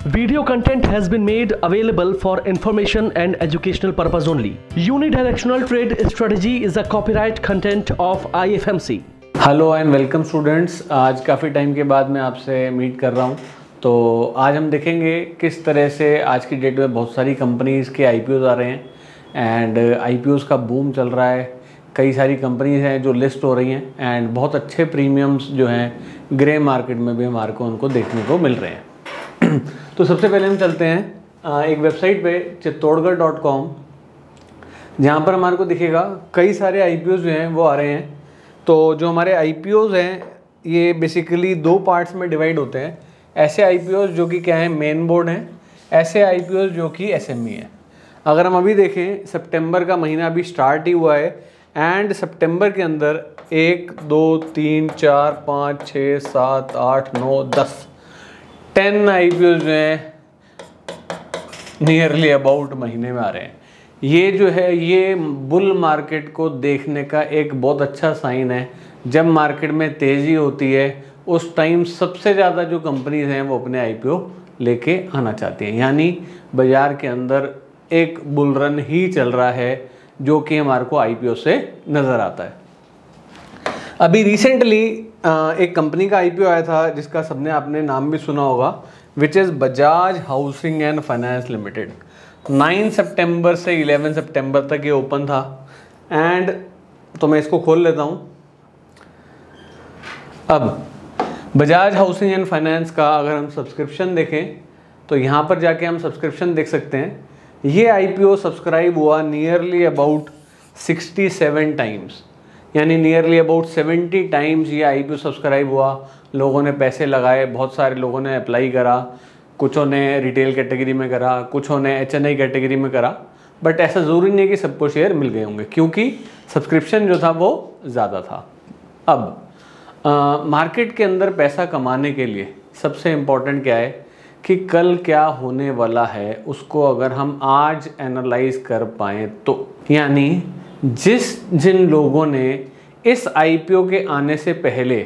Video content has been made available for information and educational purpose only. Unidirectional trade strategy is a copyright content of IFMC. Hello and welcome students. आज काफ़ी time के बाद मैं आपसे meet कर रहा हूँ। तो आज हम देखेंगे किस तरह से आज की डेट में बहुत सारी कंपनीज़ के IPOs आ रहे हैं एंड IPOs का बूम चल रहा है। कई सारी कंपनीज़ हैं जो लिस्ट हो रही हैं एंड बहुत अच्छे प्रीमियम्स जो हैं ग्रे मार्केट में भी हमारे को उनको देखने को मिल रहे हैं। तो सबसे पहले हम चलते हैं एक वेबसाइट पे चित्तौड़गढ़.com, जहाँ पर हमारे को दिखेगा कई सारे IPOs जो हैं वो आ रहे हैं। तो जो हमारे IPOs हैं ये बेसिकली दो पार्ट्स में डिवाइड होते हैं। ऐसे IPOs जो कि क्या है, मेन बोर्ड हैं, ऐसे IPOs जो कि SME है। अगर हम अभी देखें, सितंबर का महीना अभी स्टार्ट ही हुआ है एंड सितंबर के अंदर 1 2 3 4 5 6 7 8 9 10 IPOs जो हैं नियरली अबाउट महीने में आ रहे हैं। ये जो है ये बुल मार्केट को देखने का एक बहुत अच्छा साइन है। जब मार्केट में तेज़ी होती है उस टाइम सबसे ज़्यादा जो कंपनीज हैं वो अपने IPO लेके आना चाहती हैं, यानी बाज़ार के अंदर एक बुल रन ही चल रहा है जो कि हमारे को IPO से नज़र आता है। अभी रिसेंटली एक कंपनी का IPO आया था जिसका सबने आपने नाम भी सुना होगा, which is Bajaj housing and finance limited. 9 सितंबर से 11 सितंबर तक ये ओपन था एंड तो मैं इसको खोल लेता हूँ। अब बजाज हाउसिंग एंड फाइनेंस का अगर हम सब्सक्रिप्शन देखें तो यहाँ पर जाके हम सब्सक्रिप्शन देख सकते हैं। ये IPO सब्सक्राइब हुआ नियरली अबाउट 67 टाइम्स, यानी नियरली अबाउट 70 टाइम्स ये IPO सब्सक्राइब हुआ। लोगों ने पैसे लगाए, बहुत सारे लोगों ने अप्लाई करा, कुछों ने रिटेल कैटेगरी में करा, कुछों ने HNI कैटेगरी में करा। बट ऐसा ज़रूरी नहीं है कि सबको शेयर मिल गए होंगे क्योंकि सब्सक्रिप्शन जो था वो ज़्यादा था। अब मार्केट के अंदर पैसा कमाने के लिए सबसे इम्पॉर्टेंट क्या है कि कल क्या होने वाला है उसको अगर हम आज एनालाइज कर पाएँ तो, यानी जिन लोगों ने इस IPO के आने से पहले,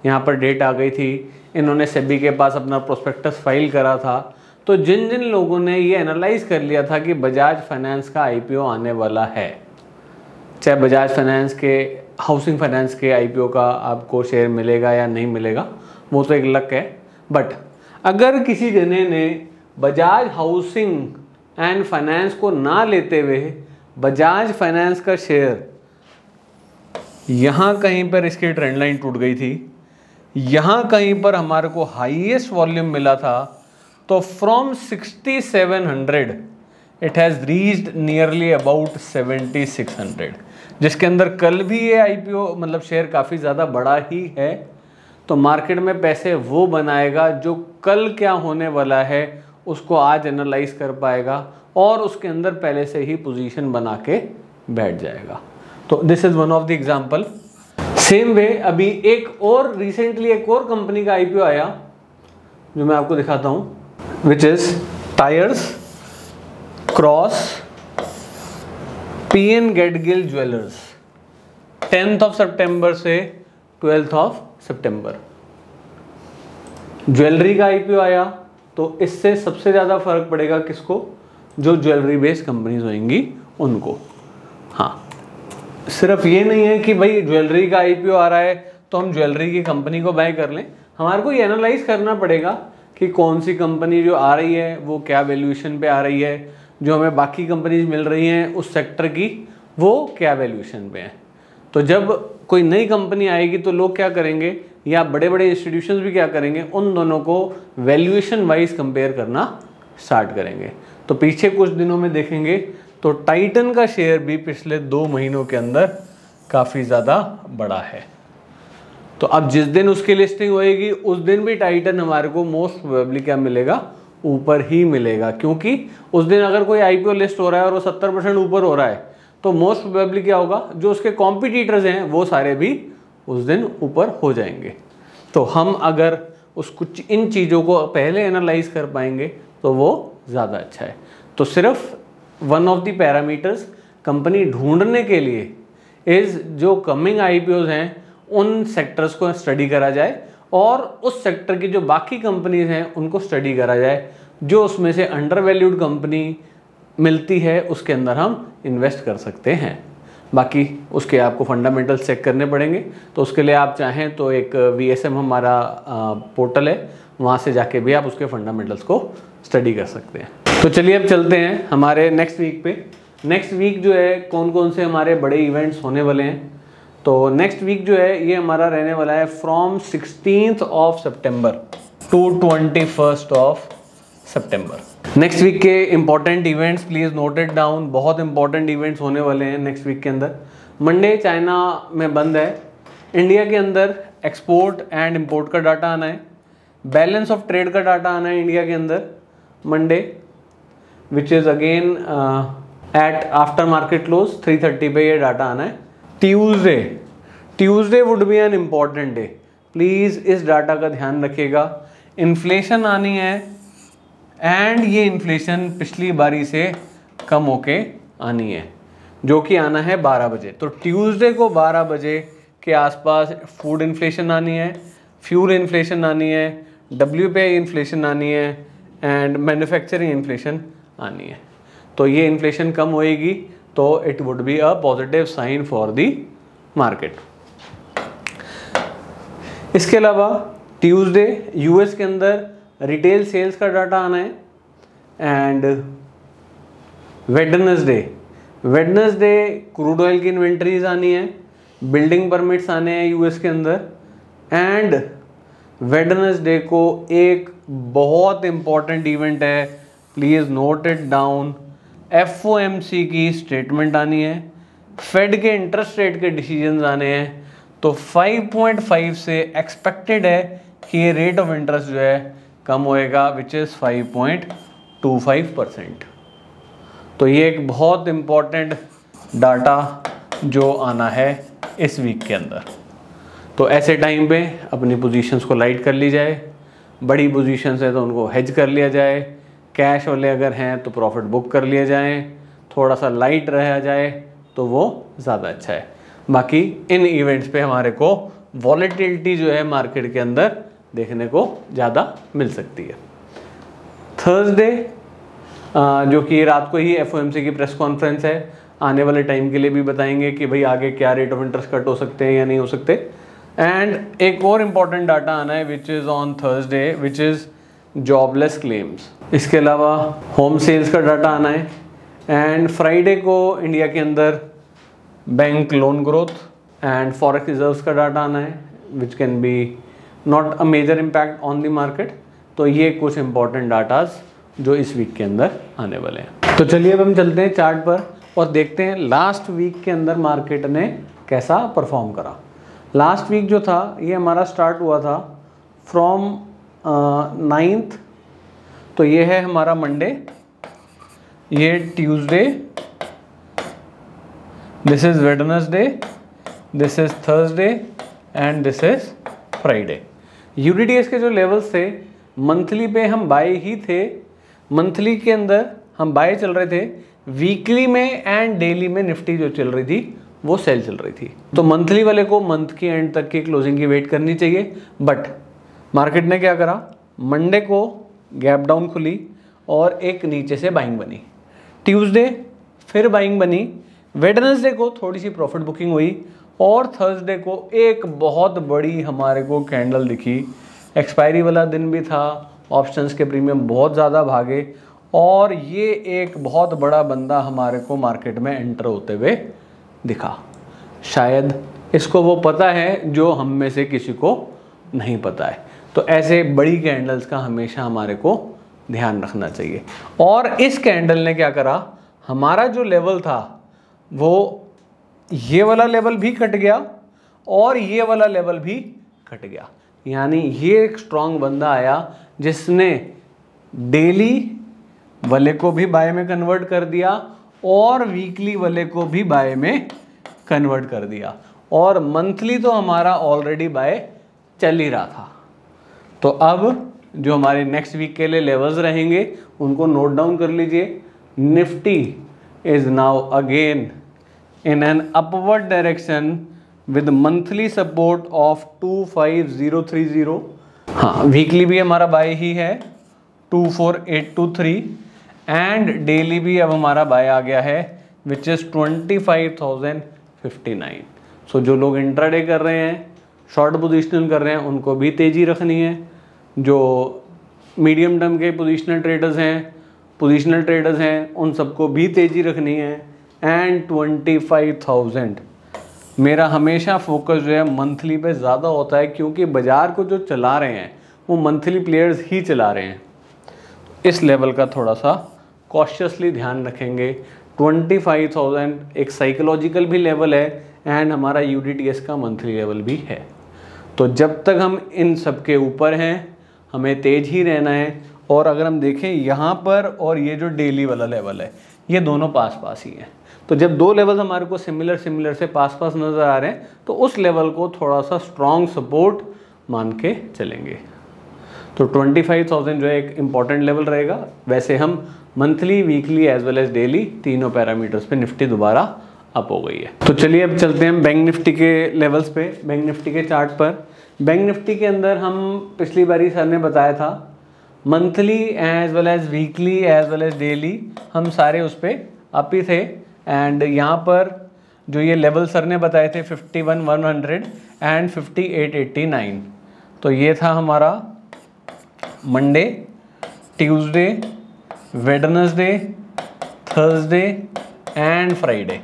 यहाँ पर डेट आ गई थी, इन्होंने सेबी के पास अपना प्रोस्पेक्टस फाइल करा था, तो जिन जिन लोगों ने ये एनालाइज कर लिया था कि बजाज फाइनेंस का IPO आने वाला है, चाहे बजाज फाइनेंस के हाउसिंग फाइनेंस के IPO का आपको शेयर मिलेगा या नहीं मिलेगा वो तो एक लक है। बट अगर किसी जने ने बजाज हाउसिंग एंड फाइनेंस को ना लेते हुए बजाज फाइनेंस का शेयर, यहाँ कहीं पर इसकी ट्रेंड लाइन टूट गई थी, यहाँ कहीं पर हमारे को हाईएस्ट वॉल्यूम मिला था, तो from 6700 it has reached nearly about 7600, जिसके अंदर कल भी ये IPO मतलब शेयर काफ़ी ज़्यादा बड़ा ही है। तो मार्केट में पैसे वो बनाएगा जो कल क्या होने वाला है उसको आज एनालाइज कर पाएगा और उसके अंदर पहले से ही पोजीशन बना के बैठ जाएगा। तो this is one of the example. Same way अभी रिसेंटली एक और कंपनी का IPO आया जो मैं आपको दिखाता हूँ, which is tyres cross PN Gadgil jewellers. 10th सितंबर से 12th सितंबर ज्वेलरी का IPO आया। तो इससे सबसे ज़्यादा फर्क पड़ेगा किसको, जो ज्वेलरी बेस्ड कंपनीज होंगी उनको। हाँ, सिर्फ ये नहीं है कि भाई ज्वेलरी का IPO आ रहा है तो हम ज्वेलरी की कंपनी को बाय कर लें। हमारे को ये एनालाइज करना पड़ेगा कि कौन सी कंपनी जो आ रही है वो क्या वैल्यूएशन पे आ रही है, जो हमें बाकी कंपनीज मिल रही हैं उस सेक्टर की वो क्या वैल्यूएशन पे है। तो जब कोई नई कंपनी आएगी तो लोग क्या करेंगे, या बड़े बड़े इंस्टीट्यूशंस भी क्या करेंगे, उन दोनों को वैल्यूएशन वाइज कंपेयर करना स्टार्ट करेंगे। तो पीछे कुछ दिनों में देखेंगे तो टाइटन का शेयर भी पिछले 2 महीनों के अंदर काफ़ी ज़्यादा बड़ा है। तो अब जिस दिन उसकी लिस्टिंग होएगी उस दिन भी टाइटन हमारे को मोस्ट प्रोबेबली क्या मिलेगा, ऊपर ही मिलेगा, क्योंकि उस दिन अगर कोई IPO लिस्ट हो रहा है और वो 70% ऊपर हो रहा है तो मोस्ट प्रोबेबली क्या होगा, जो उसके कॉम्पिटिटर्स हैं वो सारे भी उस दिन ऊपर हो जाएंगे। तो हम अगर कुछ इन चीज़ों को पहले एनालाइज कर पाएंगे तो वो ज़्यादा अच्छा है। तो सिर्फ one of the parameters company ढूंढने के लिए इज़ जो कमिंग IPOs हैं उन सेक्टर्स को स्टडी करा जाए और उस सेक्टर की जो बाकी कंपनीज हैं उनको स्टडी करा जाए। जो उसमें से अंडर वैल्यूड कंपनी मिलती है उसके अंदर हम इन्वेस्ट कर सकते हैं। बाकी उसके आपको फंडामेंटल्स चेक करने पड़ेंगे, तो उसके लिए आप चाहें तो एक VSM हमारा पोर्टल है, वहाँ से जाके भी आप उसके फंडामेंटल्स को स्टडी कर सकते हैं। तो चलिए अब चलते हैं हमारे नेक्स्ट वीक पे। नेक्स्ट वीक जो है कौन कौन से हमारे बड़े इवेंट्स होने वाले हैं, तो नेक्स्ट वीक जो है ये हमारा रहने वाला है from 16th of September to 21st of September। Next week के important events please note it down, बहुत इंपॉर्टेंट इवेंट्स होने वाले हैं नेक्स्ट वीक के अंदर। मंडे चाइना में बंद है, इंडिया के अंदर एक्सपोर्ट एंड इंपोर्ट का डाटा आना है, बैलेंस ऑफ ट्रेड का डाटा आना है इंडिया के अंदर Monday, which is again at after market close 3:30 पे ये डाटा आना है। Tuesday would be an important day, please इस डाटा का ध्यान रखिएगा। इन्फ्लेशन आनी है एंड ये इन्फ्लेशन पिछली बारी से कम होके आनी है, जो कि आना है 12 बजे। तो ट्यूसडे को 12 बजे के आसपास फूड इन्फ्लेशन आनी है, फ्यूल इन्फ्लेशन आनी है, WPI इन्फ्लेशन आनी है एंड मैन्युफैक्चरिंग इन्फ्लेशन आनी है। तो ये इन्फ्लेशन कम होएगी तो it would be a positive sign for the market. इसके अलावा ट्यूसडे US के अंदर रिटेल सेल्स का डाटा आना है एंड वेडनेसडे क्रूड ऑयल की इन्वेंट्रीज आनी है, बिल्डिंग परमिट्स आने हैं US के अंदर एंड वेडनेसडे को एक बहुत इंपॉर्टेंट इवेंट है, please note it down, FOMC की स्टेटमेंट आनी है, फेड के इंटरेस्ट रेट के डिसीजंस आने हैं। तो 5.5 से एक्सपेक्टेड है कि ये रेट ऑफ इंटरेस्ट जो है कम होएगा, विच इज़ 5.25%। तो ये एक बहुत इम्पॉर्टेंट डाटा जो आना है इस वीक के अंदर। तो ऐसे टाइम पे अपनी पोजीशंस को लाइट कर ली जाए, बड़ी पोजीशंस है तो उनको हेज कर लिया जाए, कैश वाले अगर हैं तो प्रॉफिट बुक कर लिया जाए, थोड़ा सा लाइट रहा जाए तो वो ज़्यादा अच्छा है। बाकी इन इवेंट्स पे हमारे को वॉलेटिलिटी जो है मार्केट के अंदर देखने को ज़्यादा मिल सकती है। थर्सडे जो कि रात को ही FOMC की प्रेस कॉन्फ्रेंस है, आने वाले टाइम के लिए भी बताएंगे कि भाई आगे क्या रेट ऑफ इंटरेस्ट कट हो सकते हैं या नहीं हो सकते। एंड एक और इम्पॉर्टेंट डाटा आना है which is on Thursday, which is jobless claims. इसके अलावा होम सेल्स का डाटा आना है एंड फ्राइडे को इंडिया के अंदर bank loan growth and forex reserves का डाटा आना है, which can be not a major impact on the market. तो ये कुछ इंपॉर्टेंट डाटाज जो इस वीक के अंदर आने वाले हैं। तो चलिए अब हम चलते हैं चार्ट पर और देखते हैं लास्ट वीक के अंदर मार्केट ने कैसा परफॉर्म करा। लास्ट वीक जो था ये हमारा स्टार्ट हुआ था फ्रॉम 9th, तो ये है हमारा मंडे, ये Tuesday, this is Wednesday, this is Thursday and this is Friday. UDTS के जो लेवल्स थे मंथली पे हम बाय ही थे, मंथली के अंदर हम बाय चल रहे थे, वीकली में एंड डेली में निफ्टी जो चल रही थी वो सेल चल रही थी। तो मंथली वाले को मंथ के एंड तक की क्लोजिंग की वेट करनी चाहिए, बट मार्केट ने क्या करा, मंडे को गैप डाउन खुली और एक नीचे से बाइंग बनी, ट्यूसडे फिर बाइंग बनी, वेडनेसडे को थोड़ी सी प्रॉफिट बुकिंग हुई और थर्सडे को एक बहुत बड़ी हमारे को कैंडल दिखी। एक्सपायरी वाला दिन भी था, ऑप्शंस के प्रीमियम बहुत ज़्यादा भागे और ये एक बहुत बड़ा बंदा हमारे को मार्केट में एंटर होते हुए दिखा। शायद इसको वो पता है जो हम में से किसी को नहीं पता है। तो ऐसे बड़ी कैंडल्स का हमेशा हमारे को ध्यान रखना चाहिए। और इस कैंडल ने क्या करा, हमारा जो लेवल था वो ये वाला लेवल भी कट गया और ये वाला लेवल भी कट गया। यानी ये एक स्ट्रॉन्ग बंदा आया जिसने डेली वाले को भी बाय में कन्वर्ट कर दिया और वीकली वाले को भी बाय में कन्वर्ट कर दिया और मंथली तो हमारा ऑलरेडी बाय चल ही रहा था। तो अब जो हमारे नेक्स्ट वीक के लिए लेवल्स रहेंगे उनको नोट डाउन कर लीजिए। Nifty is now again in an upward direction with monthly support of 25030। हाँ, वीकली भी हमारा बाय ही है 24,823 एंड डेली भी अब हमारा बाय आ गया है विच इज़ 25,059। सो जो लोग इंट्राडे कर रहे हैं, शॉर्ट पोजिशनल कर रहे हैं, उनको भी तेज़ी रखनी है। जो मीडियम टर्म के पोजिशनल ट्रेडर्स हैं उन सबको भी तेज़ी रखनी है। एंड 25,000 मेरा हमेशा फोकस जो है मंथली पे ज़्यादा होता है, क्योंकि बाज़ार को जो चला रहे हैं वो मंथली प्लेयर्स ही चला रहे हैं। इस लेवल का थोड़ा सा कॉशियसली ध्यान रखेंगे। 25,000 एक साइकोलॉजिकल भी लेवल है एंड हमारा UDTS का मंथली लेवल भी है। तो जब तक हम इन सब के ऊपर हैं हमें तेज ही रहना है। और अगर हम देखें यहाँ पर और ये जो डेली वाला लेवल है, ये दोनों पास पास ही हैं। तो जब दो लेवल हमारे को सिमिलर से पास पास नज़र आ रहे हैं तो उस लेवल को थोड़ा सा स्ट्रॉन्ग सपोर्ट मान के चलेंगे। तो 25,000 जो है एक इम्पॉर्टेंट लेवल रहेगा। वैसे हम monthly, weekly as well as daily तीनों पैरामीटर्स पे निफ्टी दोबारा अप हो गई है। तो चलिए अब चलते हैं बैंक निफ्टी के लेवल्स पे। बैंक निफ्टी के चार्ट पर, बैंक निफ्टी के अंदर हम पिछली बारी सर ने बताया था monthly as well as weekly as well as daily हम सारे उस पर अप ही थे। एंड यहाँ पर जो ये लेवल सर ने बताए थे 51,100 एंड 58,89, तो ये था हमारा Monday, Tuesday, Wednesday, Thursday and Friday.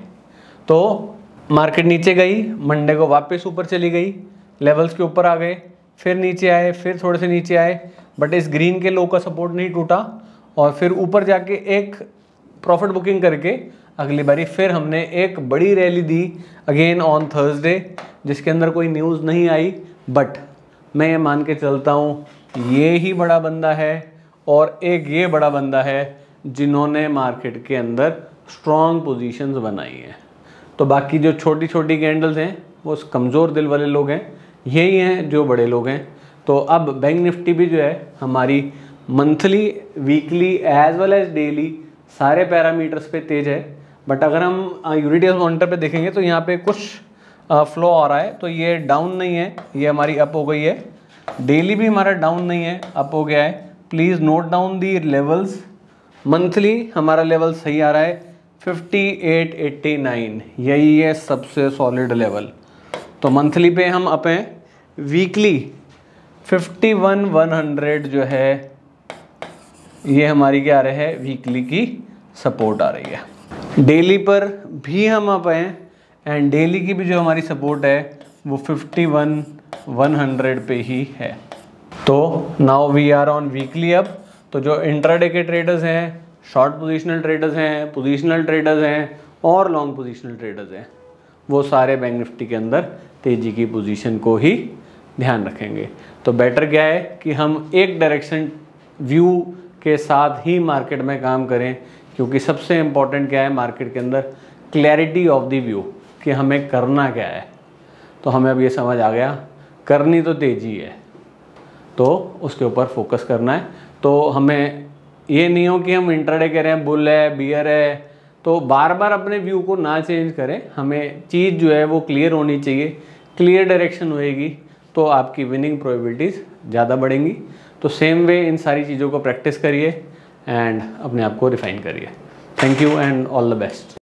तो मार्केट नीचे गई, मंडे को वापस ऊपर चली गई, लेवल्स के ऊपर आ गए, फिर नीचे आए, फिर थोड़े से नीचे आए, बट इस ग्रीन के लो का सपोर्ट नहीं टूटा और फिर ऊपर जाके एक प्रॉफिट बुकिंग करके अगली बारी फिर हमने एक बड़ी rally the again on Thursday, जिसके अंदर कोई न्यूज़ नहीं आई। बट मैं ये मान के चलता हूँ ये ही बड़ा बंदा है और एक ये बड़ा बंदा है जिन्होंने मार्केट के अंदर स्ट्रॉन्ग पोजीशंस बनाई हैं। तो बाकी जो छोटी छोटी कैंडल्स हैं वो कमज़ोर दिल वाले लोग हैं, यही हैं जो बड़े लोग हैं। तो अब बैंक निफ्टी भी जो है हमारी monthly, weekly as well as daily सारे पैरामीटर्स पे तेज है। बट अगर हम यूनिटी मॉनिटर पे देखेंगे तो यहाँ पे कुछ फ्लो आ रहा है, तो ये डाउन नहीं है, ये हमारी अप हो गई है। डेली भी हमारा डाउन नहीं है, अप हो गया है। Please note down the levels. Monthly हमारा लेवल सही आ रहा है 58,89, यही है सबसे सॉलिड लेवल। तो मंथली पे हम अप हैं। वीकली 51,100 जो है ये हमारी क्या आ रही है, वीकली की सपोर्ट आ रही है। डेली पर भी हम अप हैं एंड डेली की भी जो हमारी सपोर्ट है वो 51,100 पे ही है। तो now we are on weekly up. तो जो इंट्राडे के ट्रेडर्स हैं, शॉर्ट पोजीशनल ट्रेडर्स हैं, पोजीशनल ट्रेडर्स हैं और लॉन्ग पोजीशनल ट्रेडर्स हैं, वो सारे बैंक निफ्टी के अंदर तेज़ी की पोजीशन को ही ध्यान रखेंगे। तो बेटर क्या है कि हम एक डायरेक्शन व्यू के साथ ही मार्केट में काम करें, क्योंकि सबसे इम्पॉर्टेंट क्या है मार्केट के अंदर, क्लैरिटी ऑफ द व्यू कि हमें करना क्या है। तो हमें अब ये समझ आ गया करनी तो तेज़ी है, तो उसके ऊपर फोकस करना है। तो हमें ये नहीं हो कि हम इंट्राडे कह रहे हैं बुल है, बियर है, तो बार बार अपने व्यू को ना चेंज करें। हमें चीज़ जो है वो क्लियर होनी चाहिए। क्लियर डायरेक्शन होएगी तो आपकी विनिंग प्रोबेबिलिटीज़ ज़्यादा बढ़ेंगी। तो सेम वे इन सारी चीज़ों को प्रैक्टिस करिए एंड अपने आप को रिफाइन करिए। Thank you and all the best.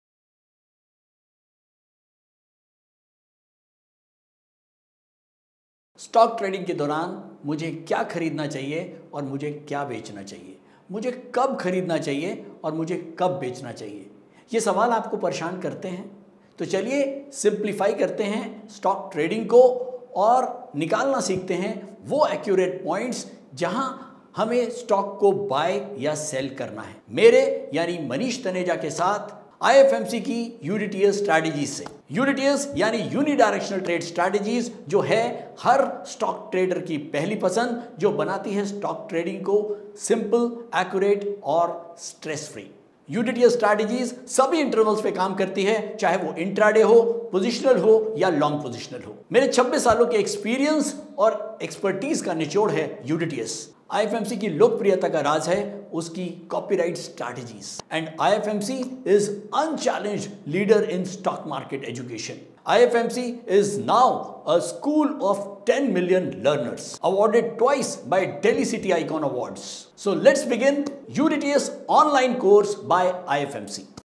Stock trading के दौरान मुझे क्या खरीदना चाहिए और मुझे क्या बेचना चाहिए, मुझे कब खरीदना चाहिए और मुझे कब बेचना चाहिए, ये सवाल आपको परेशान करते हैं। तो चलिए सिंप्लीफाई करते हैं स्टॉक ट्रेडिंग को और निकालना सीखते हैं वो एक्यूरेट पॉइंट्स जहां हमें स्टॉक को बाय या सेल करना है। मेरे यानी मनीष तनेजा के साथ IFMC की यूनिटीएस स्ट्रैटेजीज से। यूनिटीएस यानी यूनिडायरेक्शनल ट्रेड स्ट्रैटेजीज, जो है हर स्टॉक ट्रेडर की पहली पसंद, जो बनाती है स्टॉक ट्रेडिंग को सिंपल, एक्यूरेट और स्ट्रेस फ्री। यूनिटीएस स्ट्रैटेजीज सभी इंटरवल्स पे काम करती है, चाहे वो इंट्राडे हो, पोजिशनल हो या लॉन्ग पोजिशनल हो। मेरे 26 सालों के एक्सपीरियंस और एक्सपर्टीज का निचोड़ है यूनिटीएस। IFMC की लोकप्रियता का राज है उसकी copyright strategies and IFMC is unchallenged leader in stock market education. IFMC is now a school of 10 million learners, awarded twice by Delhi City Icon Awards. So let's begin UDTS online course by IFMC.